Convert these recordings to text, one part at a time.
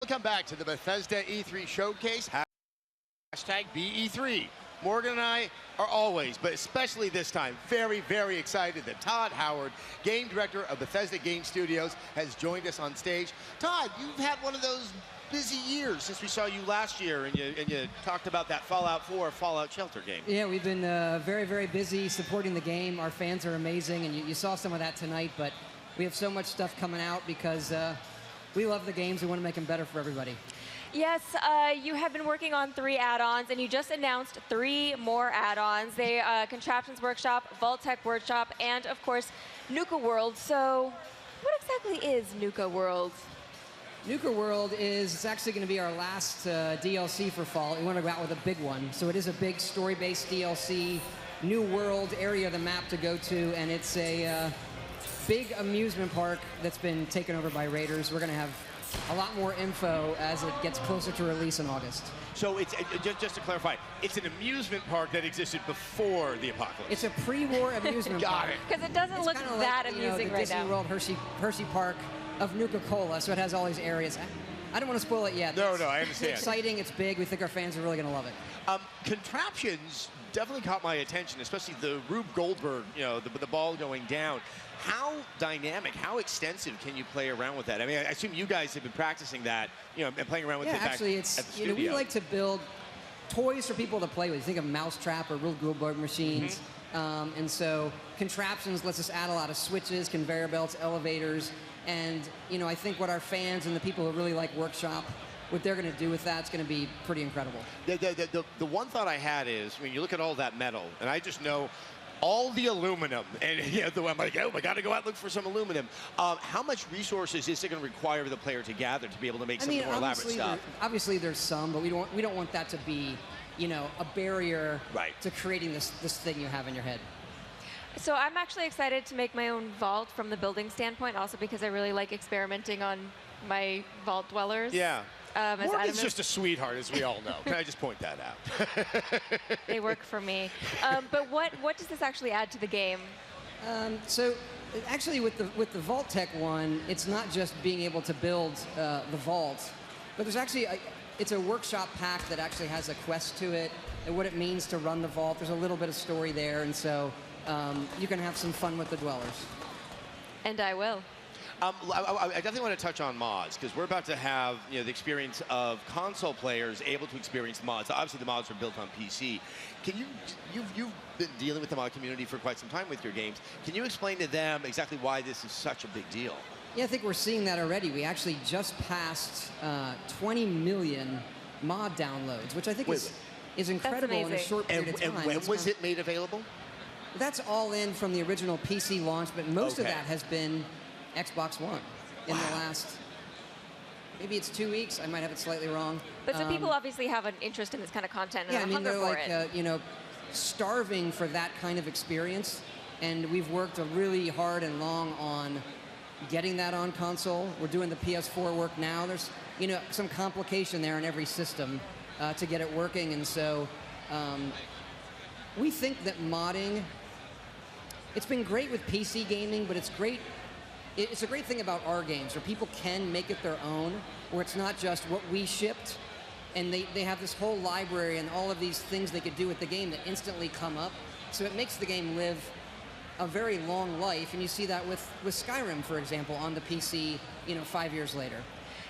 Welcome back to the Bethesda E3 Showcase. Hashtag BE3. Morgan and I are always, but especially this time, very, very excited that Todd Howard, game director of Bethesda Game Studios, has joined us on stage. Todd, you've had one of those busy years since we saw you last year, and you talked about that Fallout 4, Fallout Shelter game. Yeah, we've been very, very busy supporting the game. Our fans are amazing, and you saw some of that tonight, but we have so much stuff coming out because we love the games. We want to make them better for everybody. Yes, you have been working on 3 add-ons, and you just announced 3 more add-ons. They Contraptions Workshop, Vault Tech Workshop, and of course, Nuka World. So, what exactly is Nuka World? Nuka World it's actually going to be our last DLC for fall. We want to go out with a big one. So it is a big story-based DLC, new world area of the map to go to, and it's a big amusement park that's been taken over by raiders. We're going to have a lot more info as it gets closer to release in August. So it's just to clarify, it's an amusement park that existed before the apocalypse. It's a pre-war amusement park. Got it. Because it doesn't look that like, amusing the right Disney now. World Hershey Park of Nuka-Cola, so it has all these areas. I don't want to spoil it yet. No, I understand. It's exciting, it's big, we think our fans are really going to love it. Contraptions definitely caught my attention, especially the Rube Goldberg, the ball going down. How dynamic, how extensive can you play around with that? I mean, I assume you guys have been practicing that, and playing around with it back actually, at the it's, studio. we like to build toys for people to play with. You think of Mousetrap or Rube Goldberg machines. And so Contraptions lets us add a lot of switches, conveyor belts, elevators, and I think what our fans and the people who really like Workshop, what they're going to do with that is going to be pretty incredible. The one thought I had is, when you look at all that metal, and I just know all the aluminum, and I'm like, oh, I got to go out and look for some aluminum. How much resources is it going to require the player to gather to be able to make some of the more elaborate stuff? Obviously, there's some, but we don't want that to be, a barrier to creating this thing you have in your head. So I'm actually excited to make my own vault from the building standpoint, also because I really like experimenting on my vault dwellers. Yeah. Morgan's just a sweetheart, as we all know. Can I just point that out? They work for me. But what does this actually add to the game? So actually, with the Vault Tech one, it's not just being able to build the vault, but there's actually it's a workshop pack that actually has a quest to it and what it means to run the vault. There's a little bit of story there, and so you can have some fun with the dwellers. And I will. I definitely want to touch on mods, because we're about to have the experience of console players able to experience mods. Obviously, the mods are built on PC. Can you've been dealing with the mod community for quite some time with your games. Can you explain to them exactly why this is such a big deal? Yeah, I think we're seeing that already. We actually just passed 20 million mod downloads, which I think is incredible in a short period of time. And when was it made available? That's all in from the original PC launch, but most of that has been Xbox One in the last, maybe it's 2 weeks. I might have it slightly wrong. But so people obviously have an interest in this kind of content and yeah, a I mean, hunger they're for like, starving for that kind of experience. And we've worked really hard and long on getting that on console. We're doing the PS4 work now. There's, some complication there in every system to get it working. And so we think that modding, it's been great with PC gaming, but it's a great thing about our games, where people can make it their own, where it's not just what we shipped, and they have this whole library and all of these things they could do with the game that instantly come up. So it makes the game live a very long life, and you see that with Skyrim, for example, on the PC, 5 years later.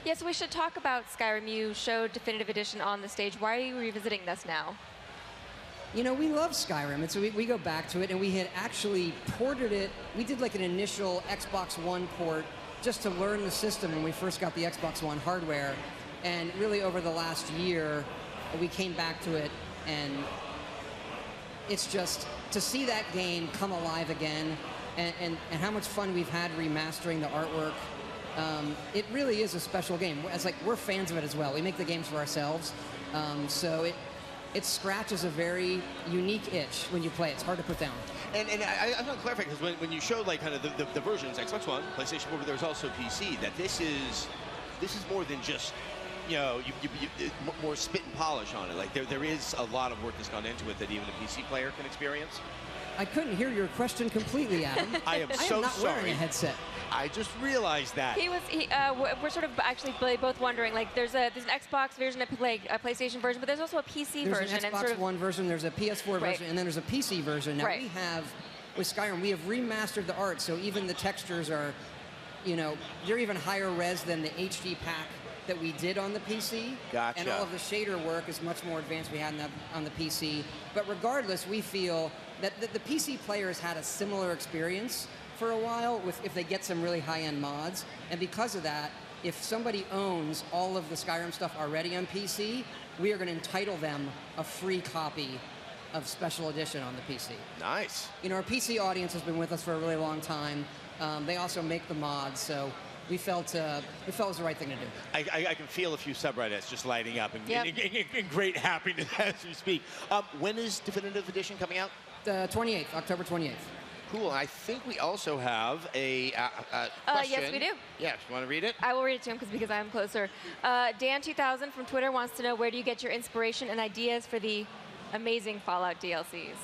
Yes, we should talk about Skyrim. You showed Definitive Edition on the stage. Why are you revisiting this now? We love Skyrim, and so we go back to it, and we had actually ported it. We did like an initial Xbox One port just to learn the system when we first got the Xbox One hardware, and really over the last year, we came back to it, and it's just to see that game come alive again, and how much fun we've had remastering the artwork. It really is a special game. We're fans of it as well. We make the games for ourselves, so it scratches a very unique itch when you play it. It's hard to put down. And I want to clarify, because when you showed kind of the versions, Xbox One, PlayStation 4, but there's also PC, that this is more than just more spit and polish on it. Like there is a lot of work that's gone into it that even a PC player can experience. I couldn't hear your question completely, Adam. I am so I am not sorry. wearing a headset. I just realized that. We're sort of actually both wondering, like, there's an Xbox version, a PlayStation version, but there's also a PC version. There's an Xbox One version, there's a PS4 version, and then there's a PC version. Now we have, with Skyrim, we have remastered the art, so even the textures are, they're even higher res than the HD pack that we did on the PC. Gotcha. And all of the shader work is much more advanced we had on the PC. But regardless, we feel that the PC players had a similar experience for a while if they get some really high-end mods. And because of that, if somebody owns all of the Skyrim stuff already on PC, we are going to entitle them a free copy of Special Edition on the PC. Nice. Our PC audience has been with us for a really long time. They also make the mods, so we felt it was the right thing to do. I can feel a few subreddits just lighting up in great happiness as we speak. When is Definitive Edition coming out? The 28th, October 28th. Cool. I think we also have a question. Yes, we do. Yes, you want to read it? I will read it to him because I'm closer. Dan2000 from Twitter wants to know, where do you get your inspiration and ideas for the amazing Fallout DLCs?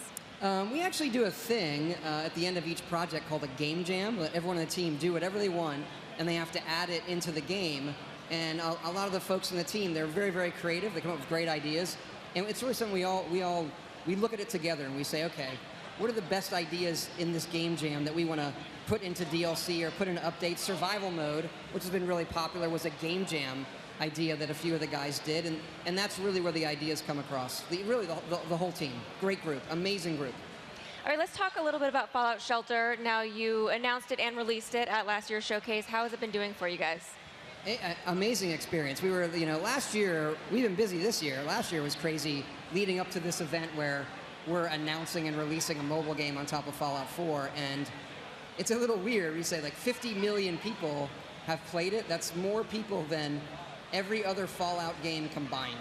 We actually do a thing at the end of each project called a game jam. Let everyone on the team do whatever they want, and they have to add it into the game. And a lot of the folks on the team, they're very, very creative. They come up with great ideas. And it's really something we look at it together and we say, okay, what are the best ideas in this game jam that we want to put into DLC or put into updates? Survival mode, which has been really popular, was a game jam idea that a few of the guys did, and that's really where the ideas come across. The whole team. Great group. Amazing group. All right, let's talk a little bit about Fallout Shelter. Now, you announced it and released it at last year's showcase. How has it been doing for you guys? Amazing experience. We were, last year, we've been busy this year. Last year was crazy leading up to this event where we're announcing and releasing a mobile game on top of Fallout 4, and it's a little weird. We say like 50 million people have played it. That's more people than every other Fallout game combined.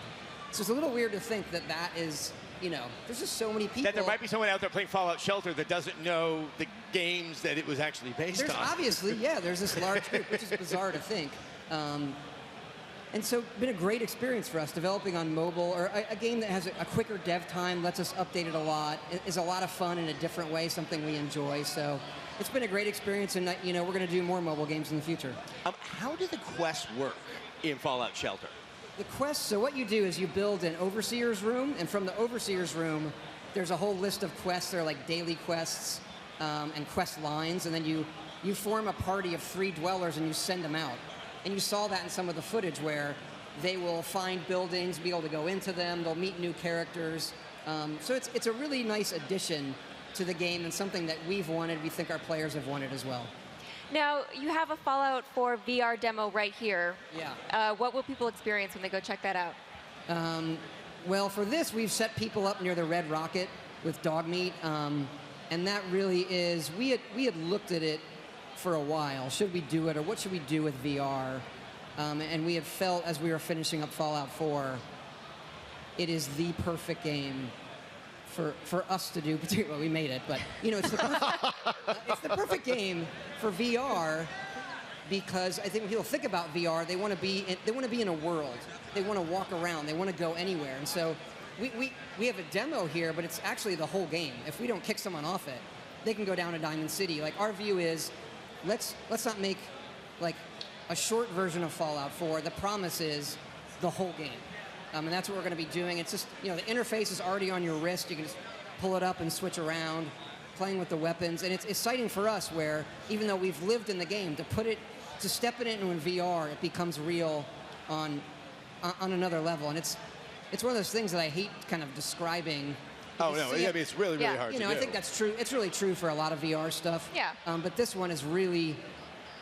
So it's a little weird to think that is, there's just so many people. That there might be someone out there playing Fallout Shelter that doesn't know the games that it was actually based on. There's obviously, there's this large group, which is bizarre to think. And so it's been a great experience for us developing on mobile, or a game that has a quicker dev time, lets us update it a lot, is a lot of fun in a different way, something we enjoy. So it's been a great experience, and we're going to do more mobile games in the future. How do the quests work in Fallout Shelter? The quests, so what you do is you build an Overseer's room, and from the Overseer's room, there's a whole list of quests. They're like daily quests and quest lines, and then you form a party of 3 dwellers and you send them out. And you saw that in some of the footage where they will find buildings, be able to go into them, they'll meet new characters. So it's a really nice addition to the game and something that we've wanted, we think our players have wanted as well. Now, you have a Fallout 4 VR demo right here. Yeah. What will people experience when they go check that out? Well, for this, we've set people up near the Red Rocket with dog meat. And that really is, we had looked at it for a while. Should we do it, or what should we do with VR? And we had felt, as we were finishing up Fallout 4, it is the perfect game for us to do. Well, we made it, but it's the perfect game for VR, because I think when people think about VR, they want to be in a world. They want to walk around. They want to go anywhere. And so we have a demo here, but it's actually the whole game. If we don't kick someone off it, they can go down to Diamond City. Like, our view is, let's not make like a short version of Fallout 4. The promise is the whole game. And that's what we're going to be doing. It's just, the interface is already on your wrist. You can just pull it up and switch around, playing with the weapons. And it's exciting for us where, even though we've lived in the game, to step it into in VR, it becomes real on another level. And it's one of those things that I hate kind of describing. Oh, no, it's really, really hard to do. I think that's true. It's really true for a lot of VR stuff. Yeah. But this one is really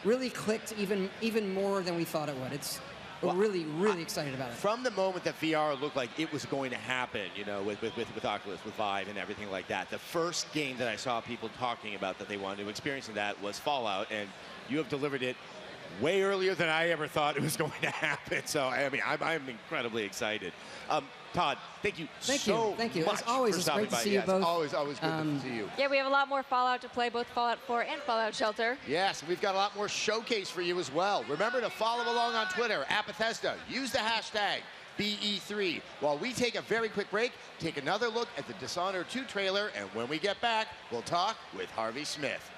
clicked even more than we thought it would. We're really excited about it. From the moment that VR looked like it was going to happen, with Oculus, with Vive and everything like that, the first game that I saw people talking about that they wanted to experience in that was Fallout, and you have delivered it way earlier than I ever thought it was going to happen. So, I'm incredibly excited. Todd, thank you so much. As always, it's great to see you both. Always good to see you. Yeah, we have a lot more Fallout to play, both Fallout 4 and Fallout Shelter. Yes, we've got a lot more showcase for you as well. Remember to follow along on Twitter at Bethesda. Use the hashtag BE3. While we take a very quick break, take another look at the Dishonored 2 trailer, and when we get back, we'll talk with Harvey Smith.